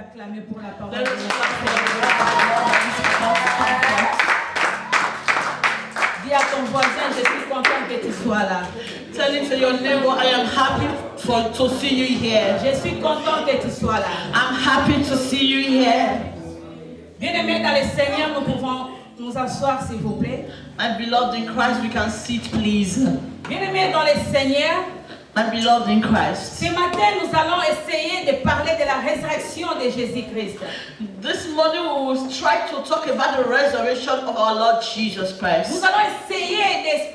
acclamer pour la parole. Dis à ton voisin, je suis content que tu sois là. Tell it to your neighbor, I am happy to see you here. Je suis content que tu sois là. I'm happy to see you here. Bien-aimés dans le Seigneur, nous pouvons nous asseoir s'il vous plaît. My beloved in Christ, we can sit please. Bien-aimés dans le Seigneur, My beloved in Christ. ce matin nous allons essayer de parler de la résurrection de Jésus-Christ. This morning we will try to talk about the resurrection of our Lord Jesus Christ. Nous allons essayer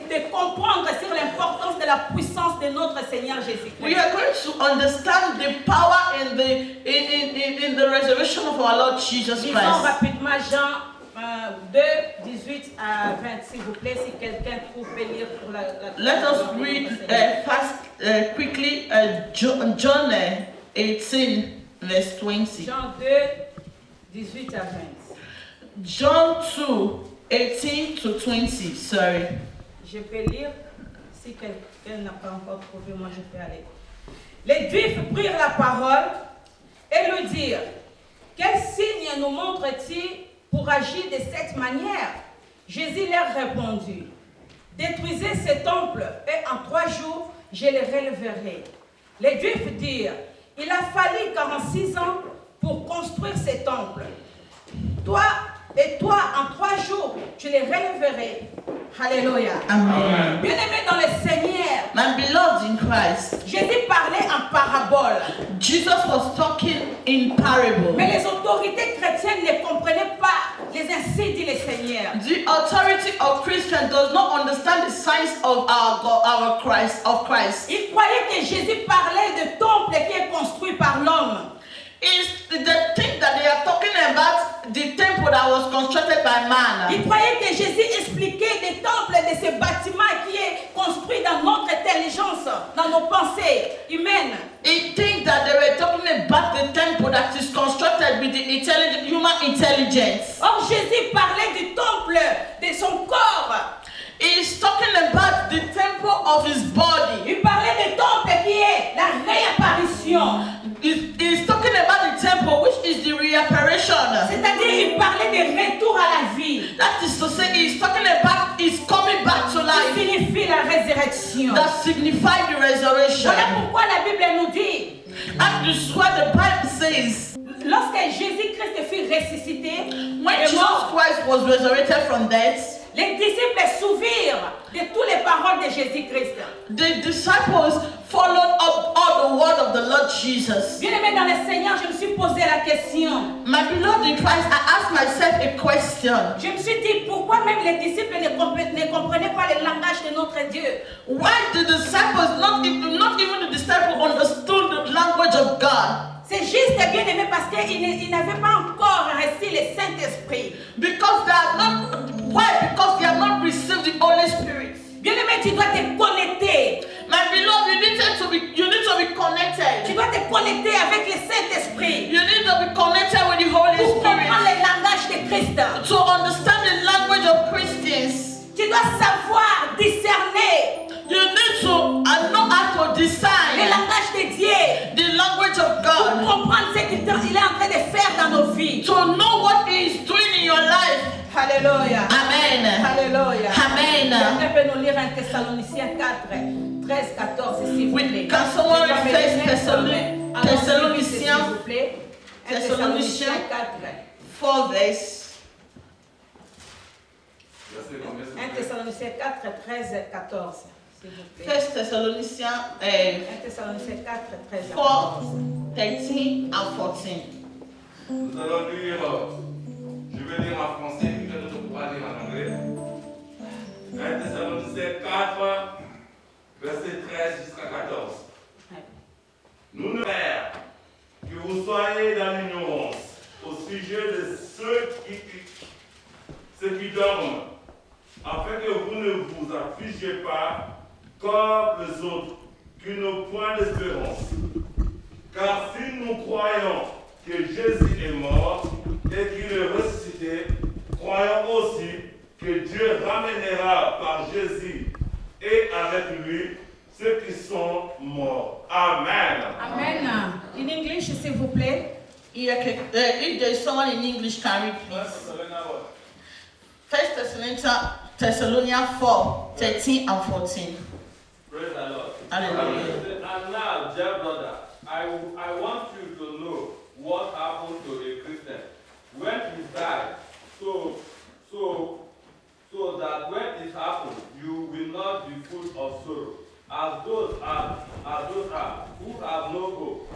de comprendre sur l'importance de la puissance de notre Seigneur Jésus-Christ. We are going to understand the power in the resurrection of our Lord Jesus Lisons Christ. rapidement Jean 2, 18 à 20, s'il vous plaît, si quelqu'un trouve peut lire pour la Let us read quickly John 18, verse 20. Jean 2, 18 à 20. John 2, 18 to 20. Sorry. Je peux lire. Si quelqu'un n'a pas encore trouvé, moi je peux aller. Les Juifs prirent la parole et lui dirent: quel signe nous montre-t-il pour agir de cette manière? Jésus leur répondit: détruisez ce temple et en 3 jours je le releverai. Les Juifs dirent: il a fallu 46 ans pour construire ce temple. Toi, en 3 jours, tu les relèverais. Alléluia. Amen. Bien-aimés dans le Seigneur, My beloved in Christ, Jésus parlait en parabole. Jesus was talking in parable. Mais les autorités chrétiennes ne comprenaient pas les ainsi dit le Seigneur. The authority of Christian does not understand the signs of our Christ. Ils croyaient que Jésus parlait de temple qui est construit par l'homme. Is the thing that they are talking about the temple that was constructed by man. Ils croyaient que Jésus expliquait des temples de ce bâtiment qui est construit dans notre intelligence, dans nos pensées humaines. They think that they were talking about the temple that is constructed with the human intelligence. Or Jésus parlait du temple de son corps. He's talking about the temple of his body. Il parlait du temple qui est la réapparition. He's talking about the temple which is the reapparition. C'est-à-dire il parlait de retour à la vie. That is to say, he's talking about his coming back to Qui life. signifie la résurrection. That signifies the resurrection. Voilà pourquoi la Bible nous dit, And this is what the Bible says. lorsque Jésus-Christ fut ressuscité, When et Jesus mort, Christ was resurrected from death, les disciples souvirent de toutes les paroles de Jésus-Christ. the disciples followed up all the word of the Lord Jesus. Bien-aimé dans le Seigneur, je me suis posé la question. My beloved in Christ, I asked myself a question. Je me suis dit, pourquoi même les disciples ne comprenaient pas le langage de notre Dieu? Why the disciples, not even the disciples, understood the language of God? C'est juste, bien-aimé, parce qu'ils n'avaient pas encore reçu le Saint-Esprit. Because they have not. Why? Because they have not received the Holy Spirit. Bien-aimé, tu dois te connecter. My beloved, you need to be Tu connected. dois te connecter avec le Saint-Esprit You need to be connected with the Holy pour comprendre Spirit le langage de Christ. to understand the language of Christians. Tu dois savoir discerner You need to know how to le discern langage de Dieu the language of pour God, comprendre ce qu'il est en train de faire dans nos vies. to know what He is doing in your life. Alléluia. Amen. Alléluia. Amen. Quelqu'un peut nous lire 1 Thessaloniciens 4, 13, 14, s'il vous plaît. Can someone read Je vais me Thessaloniciens, mettre s'il vous plaît. 1 Thessaloniciens 4. 4 verse. 1 Thessaloniciens 4, 13, 14. S'il vous plaît. 1 Thessaloniciens 1 Thessaloniciens 4, 13 à 4, 14. 13 and 14. Nous allons lire, je vais lire en français, puis je ne pourrai lire en anglais. 1 Thessaloniciens 4, verset 13 jusqu'à 14. Nous ne père que vous soyez dans l'ignorance au sujet de ceux qui dorment, afin que vous ne vous affligez pas comme les autres, qui n'ont point d'espérance. Car si nous croyons que Jésus est mort et qu'il est ressuscité, croyons aussi que Dieu ramènera par Jésus et avec lui ceux qui sont morts. Amen. Amen. In English, s'il vous plaît. If there is someone in English, can read, please. 1 Thessalonians 4, 13 and 14. Praise the Lord. Hallelujah. And now, dear brother, I want you to know what happened to a Christian when he died, so that when it happens, you will not be full of sorrow, as those are who have no hope.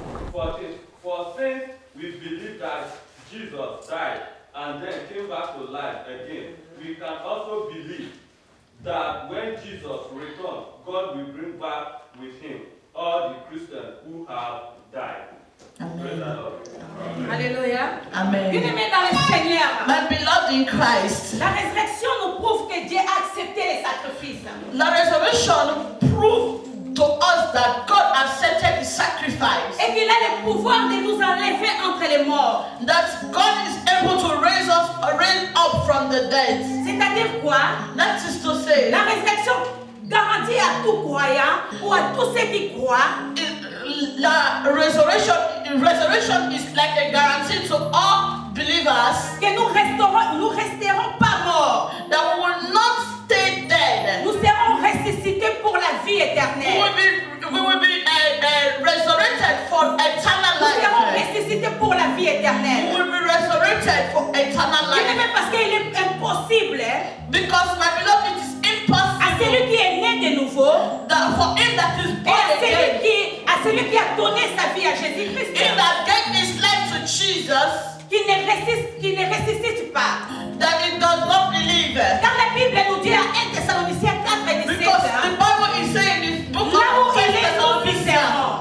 For since we believe that Jesus died and then came back to life again, we can also believe that when Jesus returns, God will bring back with him all the Christians who have died. Praise the Lord. Alléluia. Amen. Bien-aimés dans le Seigneur, My beloved in Christ, la résurrection nous prouve que Dieu a accepté les sacrifices. the resurrection proved to us that God accepted the sacrifice, Et qu'il a le pouvoir de nous enlever entre les morts. that God is able to raise up from the dead. C'est-à-dire quoi? That is to say, La résurrection garantit à tout croyant ou à tous ceux qui croient the resurrection is like a guarantee to all believers que nous resterons pas morts. that we will not stay dead. Nous serons ressuscités pour la vie We éternelle. will be resurrected for eternal Nous serons life. ressuscités pour la vie We éternelle. will be resurrected for eternal life. Bien-aimés, parce qu'il est impossible Because my beloved, it is à celui impossible qui est né de nouveau that for him that is et born again, à celui qui a donné sa vie à Jésus-Christ, him that gave his life to Jesus, qui ne ressuscite pas. that he does not believe. Car la Bible nous dit à 1 Thessaloniciens 4 et 17, Because the Bible is saying in the book là où of il est, nous y Thessalonians, serons.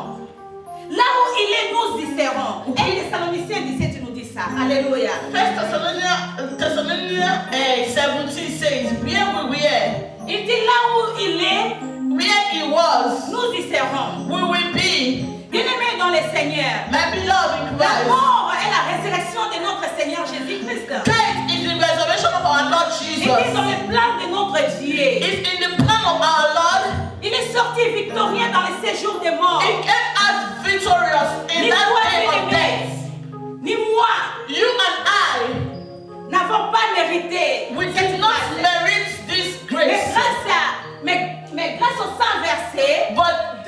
Là où il est, nous y serons. 1 Thessaloniciens 17 nous dit ça. Alléluia. 1 Thessalonians 17 says, where we were, Il dit là où il est, where he was, nous y serons. we will be. Bien-aimés dans le Seigneur, My beloved in la Christ, mort et la résurrection de notre Seigneur Jésus-Christ. death is the resurrection of our Lord Il est dans Jesus. le plan de notre Dieu. It's in the plan of our Lord. Il est sorti victorieux dans le séjour des morts. He came out victorious in Ni that toi, day of bien-aimé, death. ni moi You and n'avons pas mérité I, we cette did not grâce. merit this Mais grace. mais grâce au sang versé, But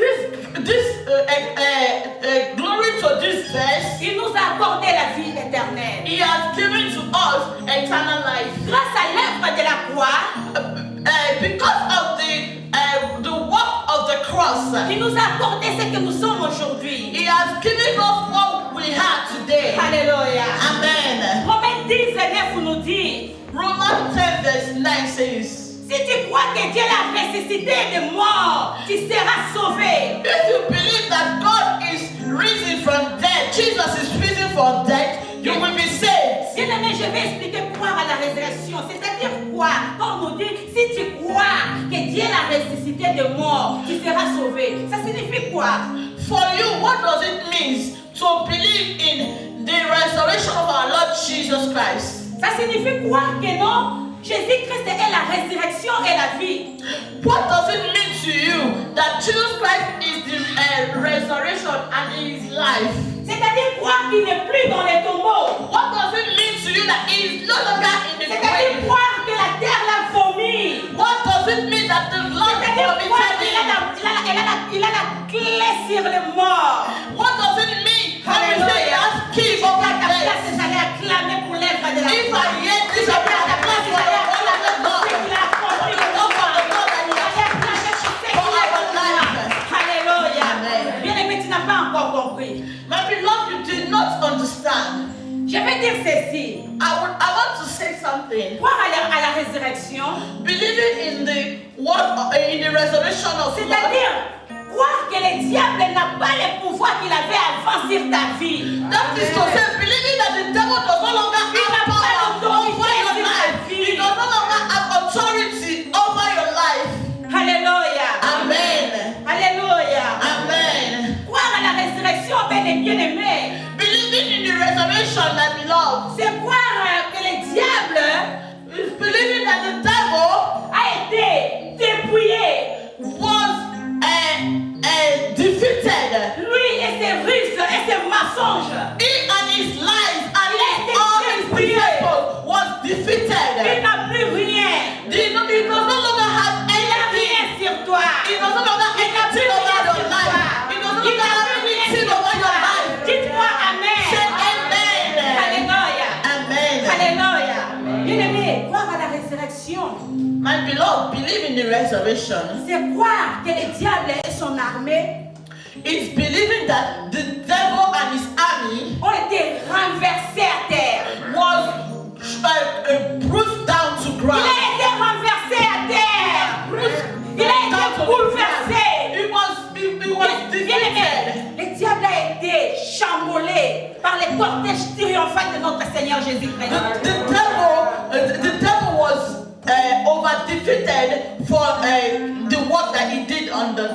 glory to this verse, il nous a accordé la vie éternelle. he has given to us eternal life. Grâce à l'œuvre de la croix, Because of the work of the cross, il nous a accordé ce que nous sommes aujourd'hui. he has given us what we have today. Alléluia. Amen. Romains 10, 9 nous dit, Romans 10 verse 9 says, si tu crois que Dieu l'a ressuscité des morts, tu seras sauvé. if you believe that God is risen from death, Jesus is risen from death, you will be saved. Bien aimé, je vais expliquer croire à la résurrection. C'est-à-dire quoi? Quand on nous dit, si tu crois que Dieu l'a ressuscité des morts, tu seras sauvé. Ça signifie quoi? For you, what does it mean to believe in the resurrection of our Lord Jesus Christ? Ça signifie quoi? Que non? Jésus-Christ est la résurrection et la vie. What does it mean to you that Jesus Christ is the resurrection and is life? C'est-à-dire quoi? Qu'il n'est plus dans les tombeaux. What does it mean to you that he is no longer in the C'est-à-dire grave? croire que la terre l'a vomi. What does it mean that the Lord C'est-à-dire croire qu'il vomited a la clé sur les morts. What does it mean when we say he has keys over À ta place, death? j'allais acclamer pour l'œuvre de la If croix. I hear this, I will acclaim for the word of the Lord. Ce qu'il a accompli pour For the moi. love of the Lord that he has J'allais acclamer pour ce qu'il for a our fait pour moi. life. Alléluia. Amen. Bien-aimé, tu n'as pas encore compris. My beloved, you did not understand. Je vais dire ceci. I want to say something. Croire à la résurrection, Believing in the word, in the resurrection of God, c'est-à-dire croire que le diable n'a pas le pouvoir qu'il avait avant sur ta vie. that is to say, believing that the devil does no longer have power over your life. He does no longer have authority over your life. Alléluia. Amen. Alléluia. Amen. Croire à la résurrection, bien aimé, Believing in the resurrection, my beloved, c'est croire que le diable is believing that the devil a été dépouillé. was defeated. Lui et ses ruses et ses mensonges. He and his My beloved, believe in the resurrection. C'est croire que le diable et son armée It's believing that the devil and his army ont été renversés à terre. was bruised down to Il ground. a été renversé à terre. Il a été bouleversé. It was defeated. Le diable a été chamboulé par les cortèges triomphants de notre Seigneur Jésus-Christ. The devil was over defeated for the work that he did on the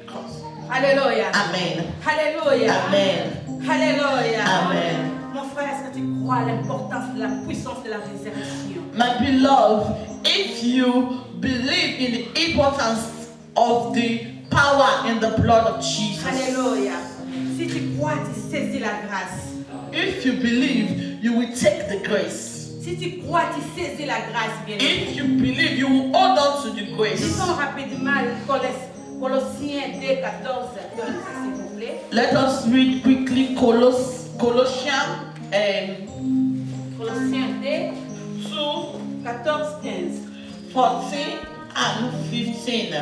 cross. Alléluia. Amen. Alléluia. Amen. Alléluia. Amen. Mon frère, est-ce que tu crois à l'importance de la puissance de la résurrection? My beloved, if you believe in the importance of the power in the blood of Jesus, Alléluia. Si tu crois, tu saisis la grâce. if you believe, you will take the grace. Si tu crois, tu saisis la grâce, bien aimé. If you believe, you will hold on to the grace. Lisons rapidement Colossiens 2, 14, 15, s'il vous plaît. Let us read quickly Colossians Colossiens 2, 2, 14, 15. 14 and 15.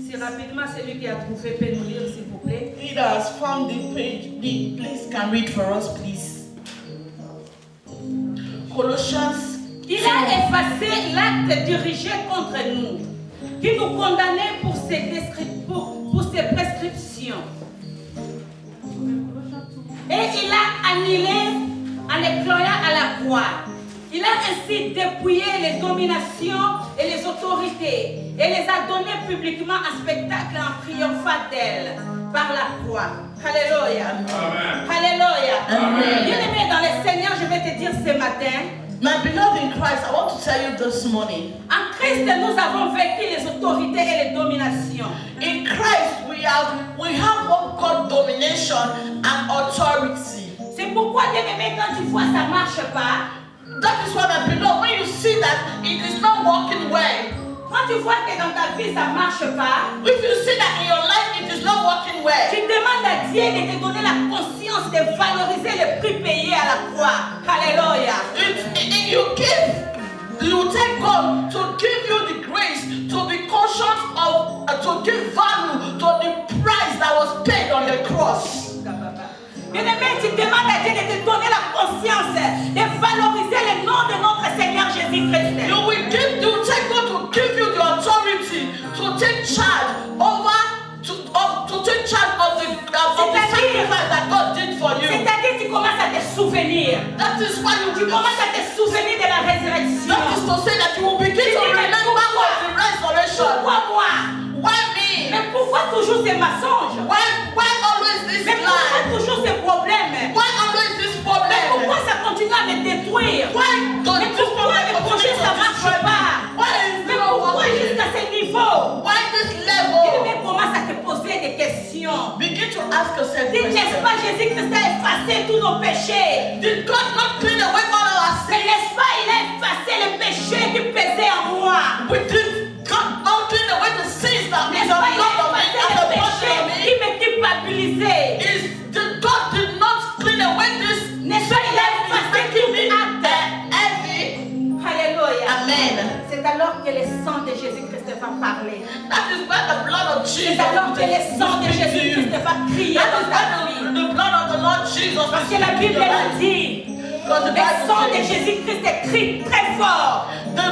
Si rapidement celui qui a trouvé peut nous lire, s'il vous plaît. He that has found the page, please can read for us, please. Colossians. Il a effacé l'acte dirigé contre nous, qui nous condamnait pour ses prescriptions. Et il a annulé en les clouant à la croix. Il a ainsi dépouillé les dominations et les autorités et les a données publiquement en spectacle en triomphant d'elles par la croix. Alléluia. Amen. Alléluia. Amen. Bien-aimé dans le Seigneur, je vais te dire ce matin, My beloved in Christ, I want to tell you this morning. en Christ, nous avons vaincu les autorités et les dominations. In Christ, we have what we call domination and authority. C'est pourquoi, bien-aimé, quand tu vois ça ne marche pas, That is what I beloved. When you see that it is not working well, quand tu vois que dans ta vie ça ne marche pas, if you see that in your life it is not working well, tu demandes à Dieu de te donner la conscience de valoriser le prix payé à la croix. Alléluia. you take God to give you the grace to be conscious of, to give value to the price that was paid on the cross. Bien-aimé, tu demandes à Dieu de te donner la conscience de valoriser le nom de notre Seigneur Jésus-Christ. You take God to give you the authority to take charge to take charge of the sacrifice that God did for you. C'est-à-dire tu commences à te souvenir. That is why Tu commences à te souvenir de la résurrection. That is to say that you will begin to remember of the resurrection. Pourquoi moi? Why me? Mais pourquoi toujours ces mensonges? Why always this Mais pourquoi lie? toujours ces problèmes? Why always this Mais problem? pourquoi ça continue à me détruire? Why does Mais this pourquoi problem les projets ça continue to marche destroy me? pas? Why is Mais it not pourquoi working? jusqu'à ce niveau? Why this Et level? mais commence à te poser des questions. Begin to ask yourself Dis, n'est-ce questions. pas Jésus-Christ a effacé tous nos péchés? Did God not clean away all our Mais sins? n'est-ce pas, il a effacé les péchés qui pesaient en moi? Did God not clean away the sins that is N'est-ce on pas, il a top of me effacé and les the bottom péchés of qui me? me culpabilisaient? God did not clean away this N'est-ce pas, il a effacé making me tout acte? heavy. Alléluia. Amen. C'est alors que le sang de Jésus-Christ va parler. That is where the blood of Jesus C'est alors que le sang de will speak to you. Jésus-Christ va crier That dans is ta where vie. the blood of the Lord Jesus Parce que will la speak Bible to your nous life. dit, Because the le Bible sang de says, Jésus-Christ crie très fort. the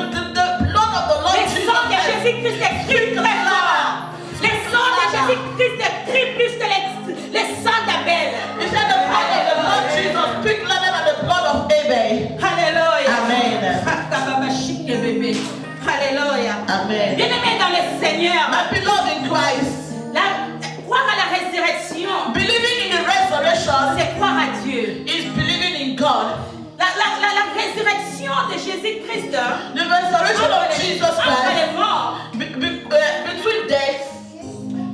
blood of the Lord Le Jesus sang de Jésus-Christ crie très fort. Le sang de Jésus-Christ crie plus que le sang d'Abel. He said the blood of the Lord Jesus speak louder than the blood of Abel. Alléluia. Amen. Bébé. Alléluia. Amen. Bien-aimé dans le Seigneur, My beloved in Christ, croire à la résurrection, believing in the resurrection c'est croire à Dieu. is believing in God. La résurrection de Jésus-Christ, The resurrection of Jesus entre Christ les morts, between death,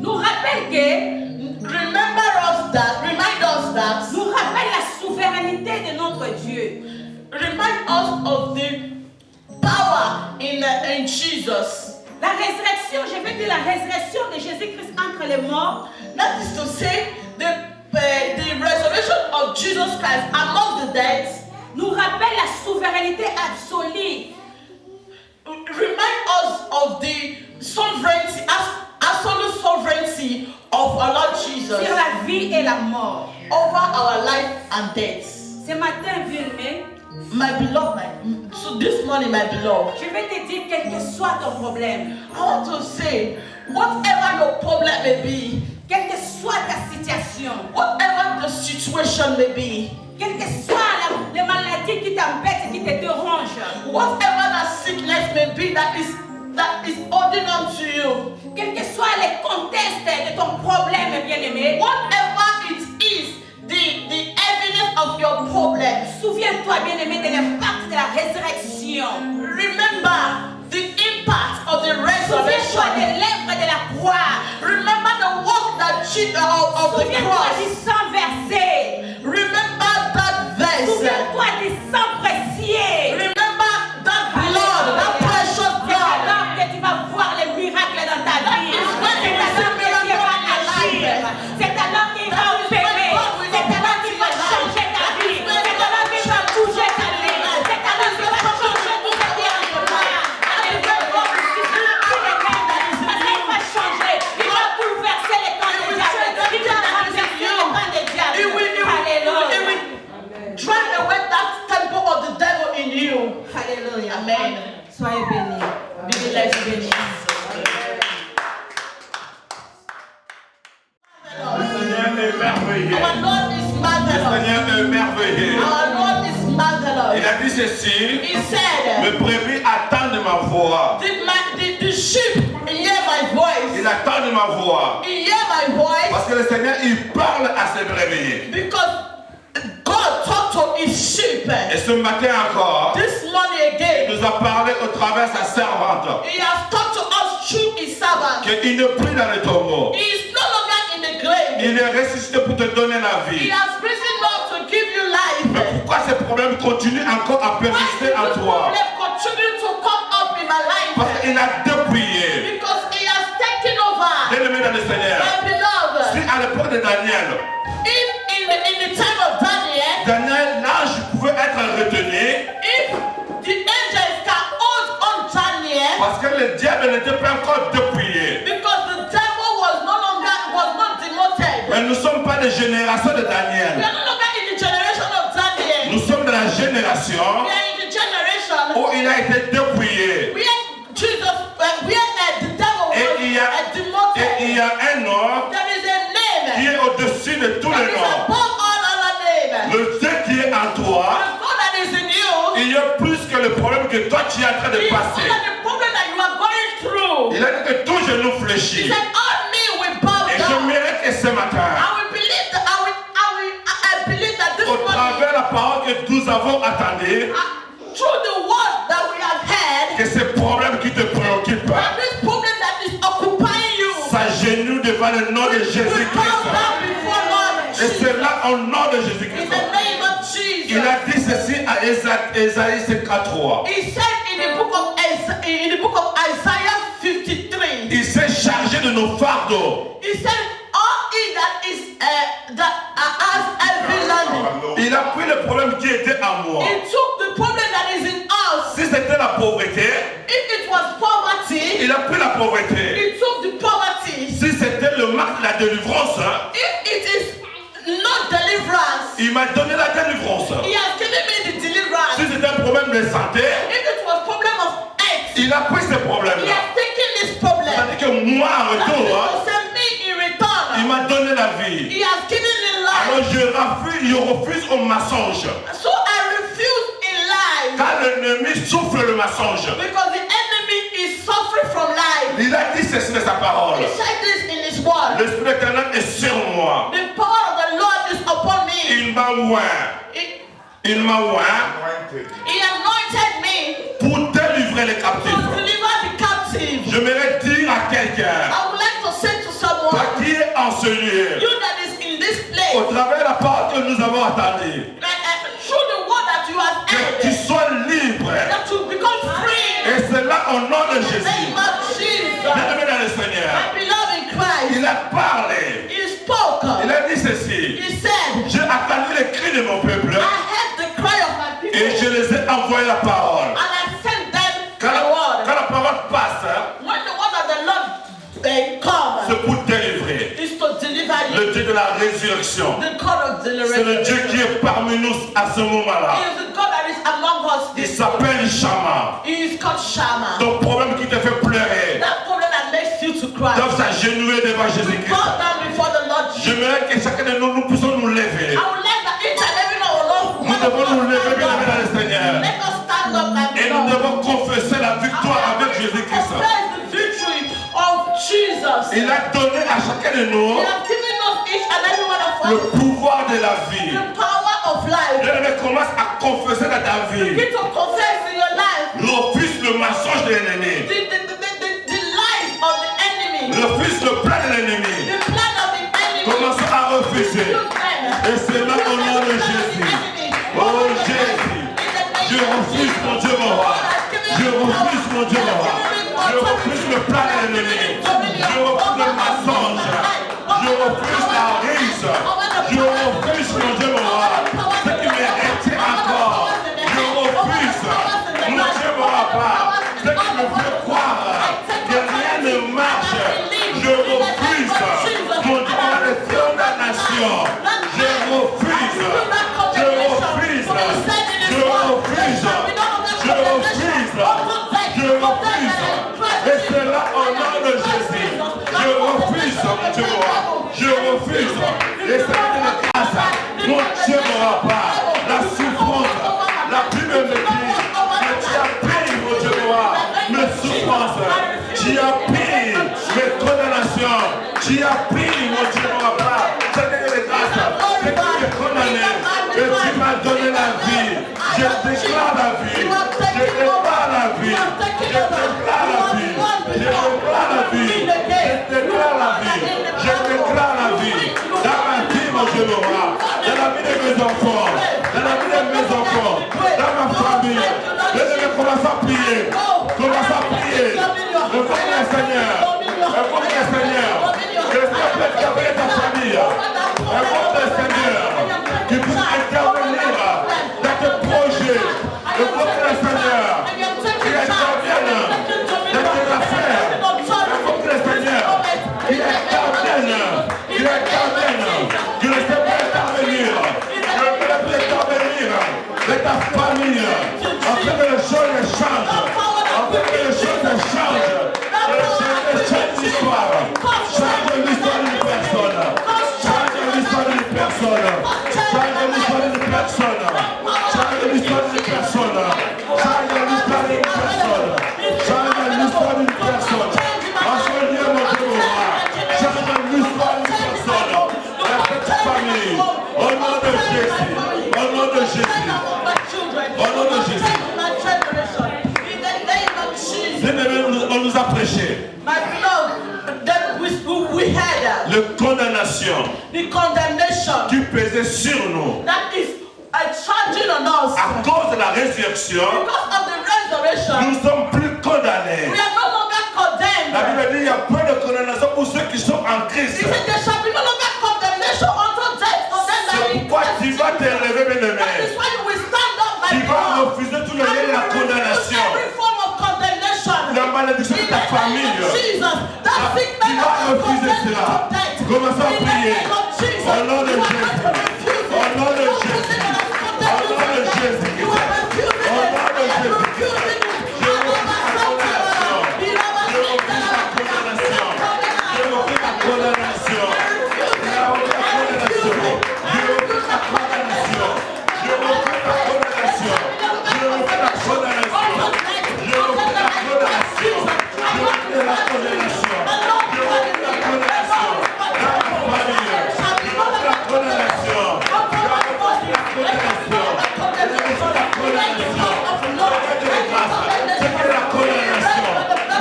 nous rappelle que, remind us that, nous rappelle la souveraineté de notre Dieu. remind us of the power in Jesus. La résurrection, je vais dire la résurrection de Jésus-Christ entre les morts, That is to say, the resurrection of Jesus Christ among the dead nous rappelle la souveraineté absolue. Remind us of the sovereignty, absolute sovereignty of our Lord Jesus Sur la vie et la mort. over our life and death. Ce matin, bien-aimé, My beloved, so this morning, my beloved, je vais te dire quel que soit ton problème, I want to say, whatever your problem may be, quelle que soit ta situation, whatever the situation may be, quelle que soit les maladies qui t'embêtent, qui te dérangent, whatever that sickness may be that is holding on to you, quels que soient les contextes de ton problème, bien-aimé, whatever it is, the evidence of your problem, souviens-toi, bien-aimé, de l'impact de la résurrection. remember the impact of the Souviens-toi resurrection. de l'œuvre de la croix. Remember the work that of the Souviens-toi du cross. sang versé. Remember that verse. Souviens-toi du sang précieux. Remember that blood, that precious C'est blood. alors que tu vas voir les miracles dans ta vie. is when C'est you will see alors que Dieu va miracles in your agir. life. C'est alors qu'il va That is when opérer. God will C'est alors operate qu'il in va your life. changer ta That is vie. when C'est God alors qu'il va bouger ta vie. C'est alors qu'il va changer tout ce qui est en toi. Alléluia. Parce qu'il va changer. Il va bouleverser les camps des diables. Il va renverser les camps des diables. It will Alléluia. drive away that temple of the devil in you. Alléluia. Amen. Soyez bénis. Be blessed, bénis. Le Seigneur est merveilleux. Our Lord is Le marvelous. Seigneur est merveilleux. Our Lord is Il marvelous. a dit ceci, He said, mes brebis attendent ma voix. the sheep hear my voice. Il attend ma voix. He hear my voice Parce que le Seigneur, il parle à ses brebis. because God talked to his sheep. Et ce matin encore, This morning il again, nous a parlé au travers de sa servante. he has talked to us through his servant. Qu'il ne prie dans le tombeau. He is no longer in the grave. Il est ressuscité pour te donner la He vie. has risen up to give you Mais life. pourquoi ces problèmes continuent encore à Why persister does en this toi? problem continue to come up in my Parce life? qu'il a dépouillé. Because he has taken over. Bien-aimé dans le Seigneur. My beloved, Si à l'époque de Daniel, in the time of Daniel, Daniel, l'ange pouvait être retenu if the angels can hold on Daniel, parce que le diable n'était pas encore dépouillé. because the devil was not demoted. Mais nous ne sommes pas des générations de We Daniel. are no longer in the generation of Daniel. Nous sommes de la génération We are in the generation où il a été dépouillé. where Jesus, where the devil Et il y a, was demoted. et il y a un nom There is a qui name est au-dessus de tous that les is noms. above all other names. Le Dieu qui est en toi, The God that is in you il y a plus que le problème que toi tu es en train de is more passer. than the problem that you are going through. Il a dit que tout genou He fléchit. said, all men will bow Et je down. mérite que ce matin, I believe that this au morning, travers de la parole que nous avons attendue, through the word that we have heard, que ces problèmes qui te préoccupent that this problem that is occupying you s'agenouillent devant le nom de will bow Jésus-Christ. down before Lord Et Jesus. c'est là au nom de In Jésus-Christ. the name of Jesus. Il a dit ceci à Ésaïe 53. He said in the book of Isaiah 53. Il s'est chargé de nos fardeaux. He said, all he that has heavy landing. Il a pris le problème qui était en moi. He took the problem that is in us. Si c'était la pauvreté, If it was poverty, il a pris la pauvreté. he took the poverty. Si c'était le marque de la délivrance, If it is not deliverance, il m'a donné la délivrance. he has given me the deliverance. Si c'était un problème de santé, If it was problem of health, il a pris ce he problème-là. has taken this problem. C'est-à-dire que moi, en That retour, is to send me in il return. m'a donné la vie. He has given me Alors life. je refuse au mensonge. So I refuse in life Quand l'ennemi souffle le mensonge, because the enemy is suffering from life. il a dit ceci de sa parole. He said this in his word. L'Esprit éternel est sur moi. The power of the Lord is upon me. Il m'a oint. Il m'a oint He anointed me pour délivrer les to captifs. deliver the captive. J'aimerais dire à quelqu'un, I would like to say to toi someone, qui es en ce lieu, you that is in this place, au travers de la parole que nous avons entendue, through the word that you have que tu heard, sois libre. that you become free Et c'est là au nom de in the Jésus. name of Jesus. Bien-aimé dans le Seigneur, My beloved in Christ, il a parlé. he spoke. Il a dit ceci. He said, J'ai attendu les cris de mon peuple I heard the cry of my people, envoyé la parole. And I sent them Quand the word. la parole passe, When the word of the Lord comes, c'est pour délivrer. is to deliver you. Le Dieu de la résurrection. The God of C'est le deliverance. Dieu qui est parmi nous à ce moment-là. He is the God that is among us. Il s'appelle Shama. He is called Shammah. Ton problème qui te fait pleurer, That problem that makes you to cry. doivent s'agenouiller devant Jésus-Christ. Bow down before the Lord Jesus. J'aimerais que chacun de nous puissions nous lever. I would like that each and every one Nous devons nous lever bien of dans us le Seigneur. let us stand up and Et nous belong. devons confesser la victoire avec Jésus-Christ. Confess the victory of Jesus. Il a donné à chacun de nous He has given us each and every one of le us pouvoir de la vie. the power of life. Bien-aimé, commence à confesser dans ta vie. Begin to confess in your life Refuse le mensonge de l'ennemi. the life of the enemy, Refuse le plan de l'ennemi. the plan of the enemy. Commence à refuser. Et c'est là au nom de Jésus. Oh Jésus, je refuse mon Dieu mon roi. Je refuse mon Dieu mon roi. Je refuse le plan de l'ennemi. Je refuse le mensonge. Je refuse la rise. Je refuse mon Dieu mon roi. Ce qui m'est resté encore. Je refuse. Mon Dieu mon roi pas. Ce qui me fait croire que rien ne marche. Je refuse. Mon Dieu de condamnation. Je refuse. Je refuse. Je refuse. Je refuse. Je refuse. Et c'est là au nom de Jésus. Je refuse, mon Dieu mon roi. Je refuse. Et c'est la grâce. Mon Dieu mon roi pas. La souffrance. La pluie me dit. Mais tu as payé, mon Dieu mon roi. Mes souffrances. Tu as payé mes condamnations. Tu as payé, mon Dieu mon roi pas. Seigneur de grâce. C'est qui est condamné. Et tu m'as donné la vie. Je déclare la vie. Je déclare la vie. Je déclare la vie. Je déclare la vie. Je déclare la vie. Je déclare la vie. Dans ma vie, mon Dieu mon roi. Dans la vie de mes enfants. Dans la vie de mes enfants. Dans ma famille. Je vais commencer à prier. Commence à prier. Le nom du Seigneur. Le nom du Seigneur. Que le Seigneur puisse garder ta famille. Le nom du Seigneur. Qui puisse intervenir dans tes projets. Le nom du Seigneur. Qui intervienne dans tes affaires. Le nom du Seigneur. Qui intervienne. Qui intervienne. Que le Seigneur puisse intervenir. Que le Seigneur puisse intervenir de ta famille. Afin que les choses changent. Afin que les choses changent. Change l'histoire. Change l'histoire d'une personne. Change l'histoire d'une personne. Change l'histoire d'une personne. Change l'histoire d'une personne. Change l'histoire d'une personne. Change l'histoire d'une personne. En ce lieu, mon Dieu, change l'histoire d'une personne. La petite famille. Au nom de Jésus. Au nom de Jésus. Au nom de Jésus. On nous a prêché. My beloved, that we had La condamnation the condemnation qui pesait sur nous that is charging on us à cause de la résurrection. because of the resurrection. Nous sommes plus condamnés. We are no longer condemned. La Bible dit qu'il y a peu de condamnation pour ceux qui sont en Christ. He said there shall be no longer condemnation until death for them that are C'est in pourquoi Christ tu vas te Jesus. lever, bien That aimé. is why you will stand up by Tu the vas Lord. refuser tout le lien de la condamnation. Every form of condemnation. La malédiction de In ta the name famille. of Jesus, that Tu sickness vas that was refuser condemned cela. to death. Commence à In the prier. name of Jesus, Au nom de you are Jésus. going to refuse it. Au nom de Don't Jésus. refuse it. Au nom de Jésus. You are refusing it. Au nom de You are Jésus. refusing it. Je refuse la condamnation. Je refuse la condamnation. Je refuse la condamnation. Je refuse la condamnation. Je refuse la condamnation. Je refuse la condamnation. Je refuse la condamnation. Je refuse la condamnation. Je refuse la condamnation. Je refuse la condamnation. Dans ma famille. Je refuse la condamnation. Je refuse la condamnation. Je refuse la condamnation. C'est que la condamnation.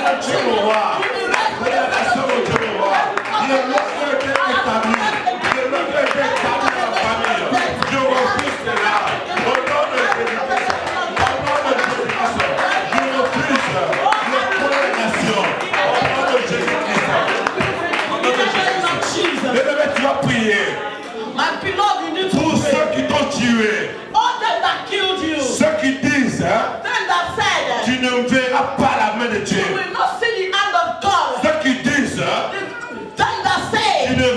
Mon Dieu mon roi. La condamnation, mon Dieu mon roi. Il est l'autre qui est établi. Il est l'autre qui est établi dans la famille. Je refuse cela. Au nom de Jésus-Christ. Au nom de Jésus-Christ. Je refuse la condamnation. Au nom de Jésus-Christ. Au nom de Jésus-Christ. Bien-aimé, tu vas prier My beloved, you need to pour pray. ceux qui t'ont tué. All them that killed you, Ceux qui disent, hein,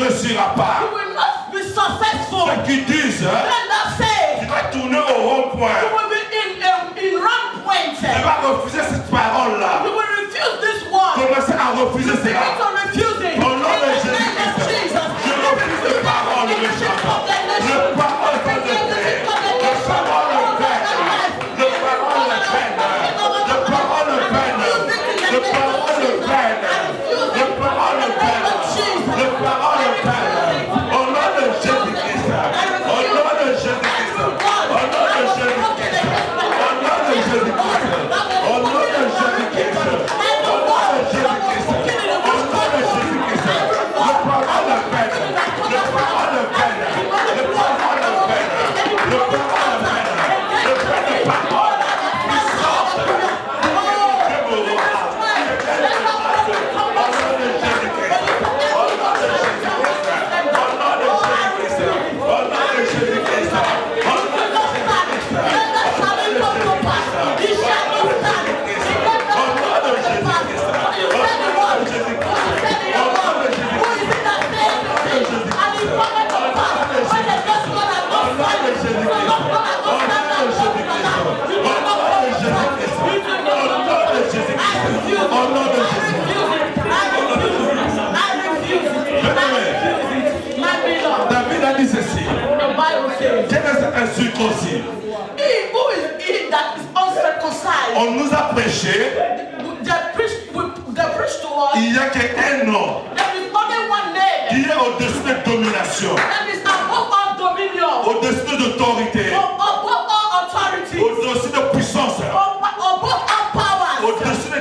réussiras pas. You will not be successful. Ceux qui disent, Let us say, tu vas tourner au rond-point. you will be in wrong point. Tu vas refuser cette parole-là. You will refuse this one. Commencez à refuser Begin cela. to refuse it. Au nom In de the name of Jésus-Christ, Jesus. je refuse les paroles méchantes. Les paroles de paix. Les paroles de peine. Les paroles de peine. Les paroles de peine. Les paroles de peine. Les paroles de peine. Les paroles de peine. Au nom de Jésus-Christ. Au nom de Jésus-Christ. Au nom de Jésus-Christ. Au nom de Jésus-Christ. Au nom de Jésus-Christ. Au nom de Jésus-Christ. Au nom de Jésus-Christ. Le parole de peine. Le parole de peine. Le parole de peine. Le parole de peine. Le peine de parole. Qui sortent. David a dit ceci. Genèse insulte aussi. He who is he that is uncircumcised, On nous a prêché, they preach to us, il n'y a qu'un nom there is only one name qui est au-dessus de domination, that is above all dominion, au-dessus d'autorité, above all authority, au-dessus de puissance, above all powers, au-dessus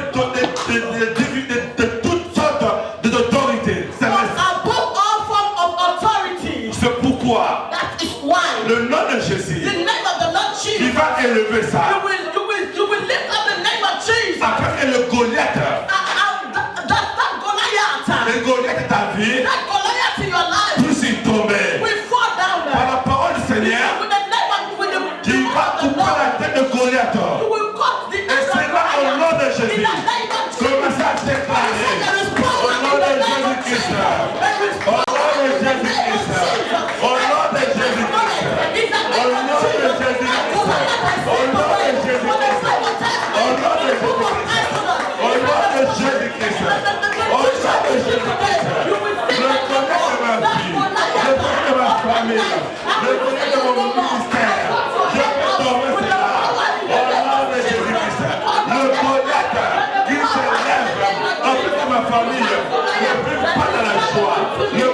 de toutes sortes d'autorités. above all forms of authority. C'est pourquoi That is why le nom de the Jésus, name of the Lord il Jesus, va élever ça, you will lift up the name of Jesus. afin que le Goliath, That Goliath, le Goliath de ta vie, that Goliath in your life puisse y tomber. will fall down Par there. la parole du Seigneur, With the name of qui va couper la tête de Goliath. you will cut the Et c'est là au nom de in the Jésus. name of Jesus. Commencez à déclarer au nom de Jésus-Christ. Au nom de Jésus-Christ. Au nom de Jésus-Christ. Au nom de Jésus-Christ. Au nom de Jésus-Christ. Au nom de Jésus-Christ. Au nom de Jésus-Christ. Au nom de Jésus-Christ. Le connais de ma vie. Le connais de ma famille. Le connais de mon ministère. Je peux tomber cela. Au nom de Jésus-Christ. Le Goliath qui s'élève en fait de ma famille ne vit pas dans la joie. Le